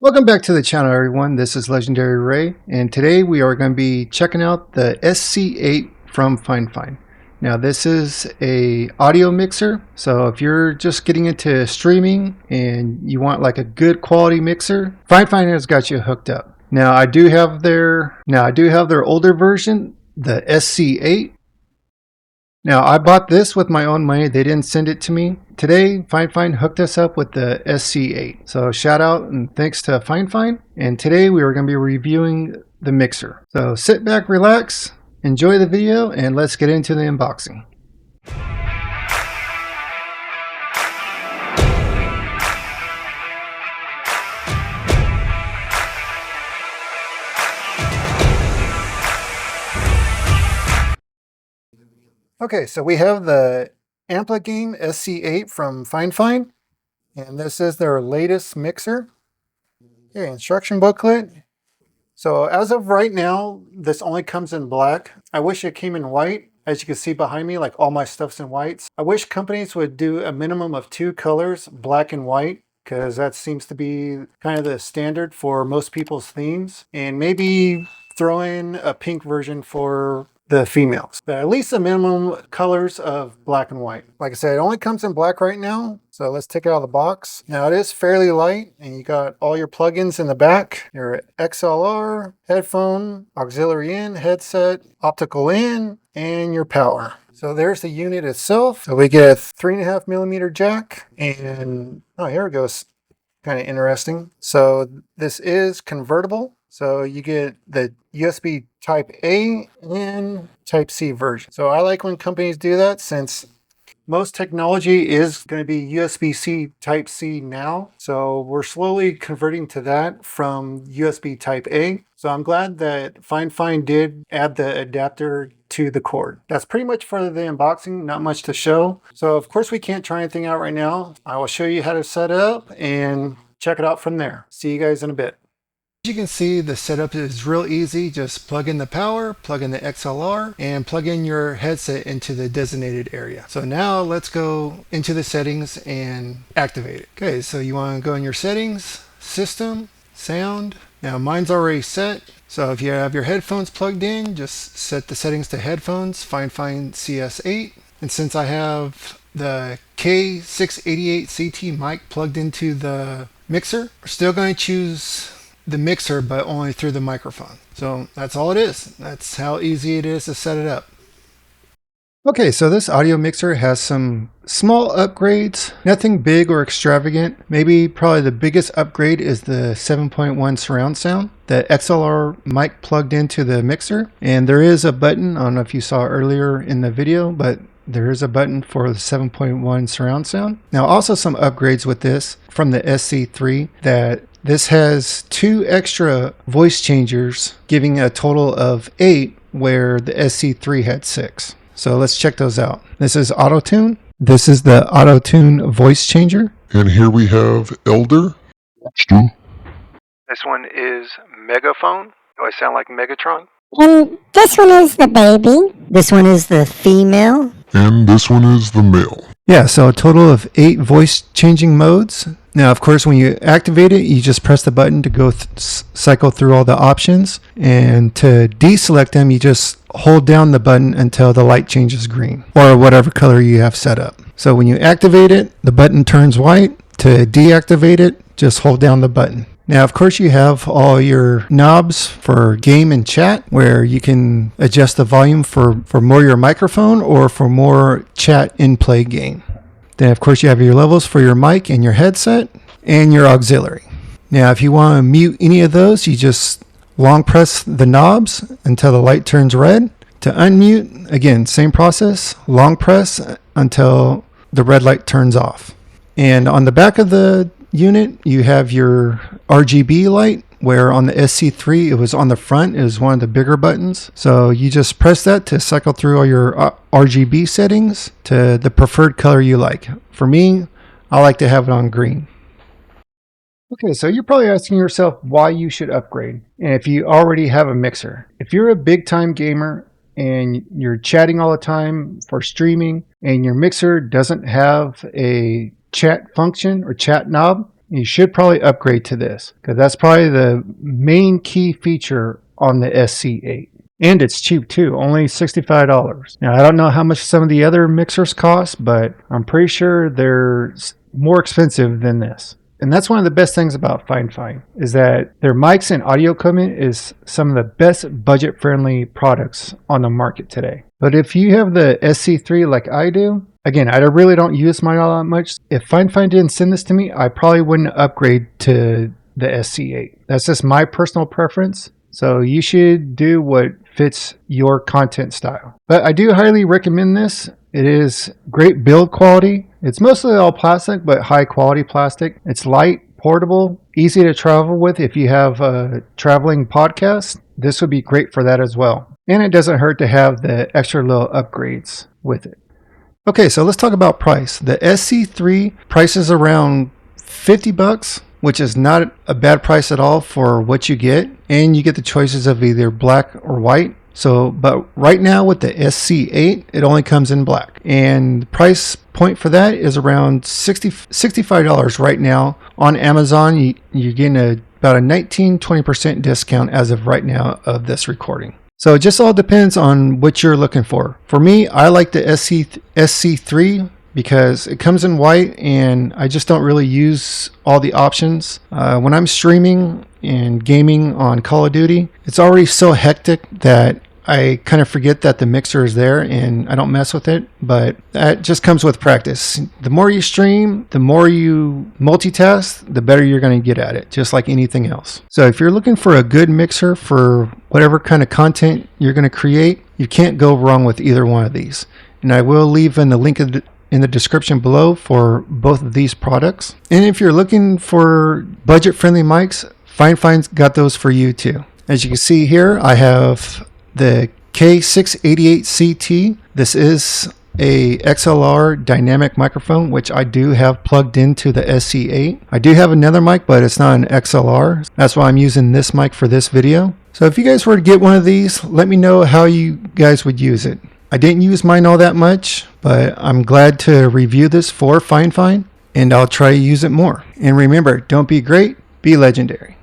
Welcome back to the channel, everyone. This is Legendary Ray, and today we are going to be checking out the SC8 from Fifine. Now, this is a audio mixer, so if you're just getting into streaming and you want like a good quality mixer, Fifine has got you hooked up. Now, I do have their older version, the SC8. Now, I bought this with my own money. They didn't send it to me. Today, Fifine hooked us up with the SC8. So shout out and thanks to Fifine. And today we are going to be reviewing the mixer. So sit back, relax, enjoy the video, and let's get into the unboxing. Okay, so we have the Ampligame SC8 from Fifine, and this is their latest mixer. Okay, instruction booklet. So as of right now, this only comes in black. I wish it came in white. As you can see behind me, like all my stuff's in whites. I wish companies would do a minimum of 2 colors, black and white, because that seems to be kind of the standard for most people's themes. And maybe throw in a pink version for the females, but at least a minimum colors of black and white. Like I said, it only comes in black right now, so let's take it out of the box. Now it is fairly light, and you got all your plugins in the back, your XLR, headphone, auxiliary in, headset, optical in, and your power. So there's the unit itself. So we get a 3.5mm jack, and oh, here it goes. Kind of interesting. So this is convertible. So you get the USB Type A and Type C version. So I like when companies do that, since most technology is going to be USB-C Type C now. So we're slowly converting to that from USB Type A. So I'm glad that Fifine did add the adapter to the cord. That's pretty much for the unboxing, not much to show. So of course we can't try anything out right now. I will show you how to set it up and check it out from there. See you guys in a bit. As you can see, the setup is real easy. Just plug in the power, plug in the XLR, and plug in your headset into the designated area. So now let's go into the settings and activate it. Okay, so you want to go in your settings, system, sound. Now mine's already set. So if you have your headphones plugged in, just set the settings to headphones, Fifine CS8. And since I have the K688 CT mic plugged into the mixer, we're still going to choose the mixer, but only through the microphone. So that's all it is. That's how easy it is to set it up. Okay, so this audio mixer has some small upgrades, nothing big or extravagant. Maybe probably the biggest upgrade is the 7.1 surround sound. The XLR mic plugged into the mixer, and there is a button, I don't know if you saw earlier in the video, but there is a button for the 7.1 surround sound. Now also some upgrades with this from the SC3, that this has 2 extra voice changers, giving a total of 8, where the SC3 had 6. So let's check those out. This is auto tune. This is the auto tune voice changer. And here we have Elder. This one is megaphone. Do I sound like Megatron? And this one is the baby. This one is the female. And this one is the male. Yeah, so a total of 8 voice changing modes. Now, of course, when you activate it, you just press the button to go cycle through all the options. And to deselect them, you just hold down the button until the light changes green, or whatever color you have set up. So when you activate it, the button turns white. To deactivate it, just hold down the button. Now, of course, you have all your knobs for game and chat, where you can adjust the volume for more your microphone or for more chat in play game. Then, of course, you have your levels for your mic and your headset and your auxiliary. Now, if you want to mute any of those, you just long press the knobs until the light turns red. To unmute, again, same process, long press until the red light turns off. And on the back of the unit, you have your RGB light, where on the SC3 it was on the front. It was one of the bigger buttons. So you just press that to cycle through all your RGB settings to the preferred color you like. For me, I like to have it on green. Okay, so you're probably asking yourself why you should upgrade, and if you already have a mixer. If you're a big time gamer and you're chatting all the time for streaming, and your mixer doesn't have a chat function or chat knob, you should probably upgrade to this because that's probably the main key feature on the SC8. And it's cheap too, only $65. Now, I don't know how much some of the other mixers cost, but I'm pretty sure they're more expensive than this. And that's one of the best things about Fifine is that their mics and audio equipment is some of the best budget-friendly products on the market today. But if you have the SC3 like I do, again, I really don't use mine all that much. If Fifine didn't send this to me, I probably wouldn't upgrade to the SC8. That's just my personal preference. So you should do what fits your content style. But I do highly recommend this. It is great build quality. It's mostly all plastic, but high quality plastic. It's light, portable, easy to travel with if you have a traveling podcast. This would be great for that as well. And it doesn't hurt to have the extra little upgrades with it. Okay, so let's talk about price. The SC3 price is around $50, which is not a bad price at all for what you get. And you get the choices of either black or white. But right now with the SC8, it only comes in black. And the price point for that is around $65 right now. On Amazon, you're getting about a 19-20% discount as of right now of this recording. So it just all depends on what you're looking for. For me, I like the SC3 because it comes in white and I just don't really use all the options. When I'm streaming and gaming on Call of Duty, it's already so hectic that I kind of forget that the mixer is there and I don't mess with it, but that just comes with practice. The more you stream, the more you multitask, the better you're going to get at it, just like anything else. So if you're looking for a good mixer for whatever kind of content you're going to create, you can't go wrong with either one of these. And I will leave in the link in the description below for both of these products. And if you're looking for budget-friendly mics, Fifine's got those for you too. As you can see here, I have the K688CT. This is a XLR dynamic microphone, which I do have plugged into the SC8. I do have another mic, but it's not an XLR. That's why I'm using this mic for this video. So if you guys were to get one of these, let me know how you guys would use it. I didn't use mine all that much, but I'm glad to review this for Fifine, and I'll try to use it more. And remember, don't be great, be legendary.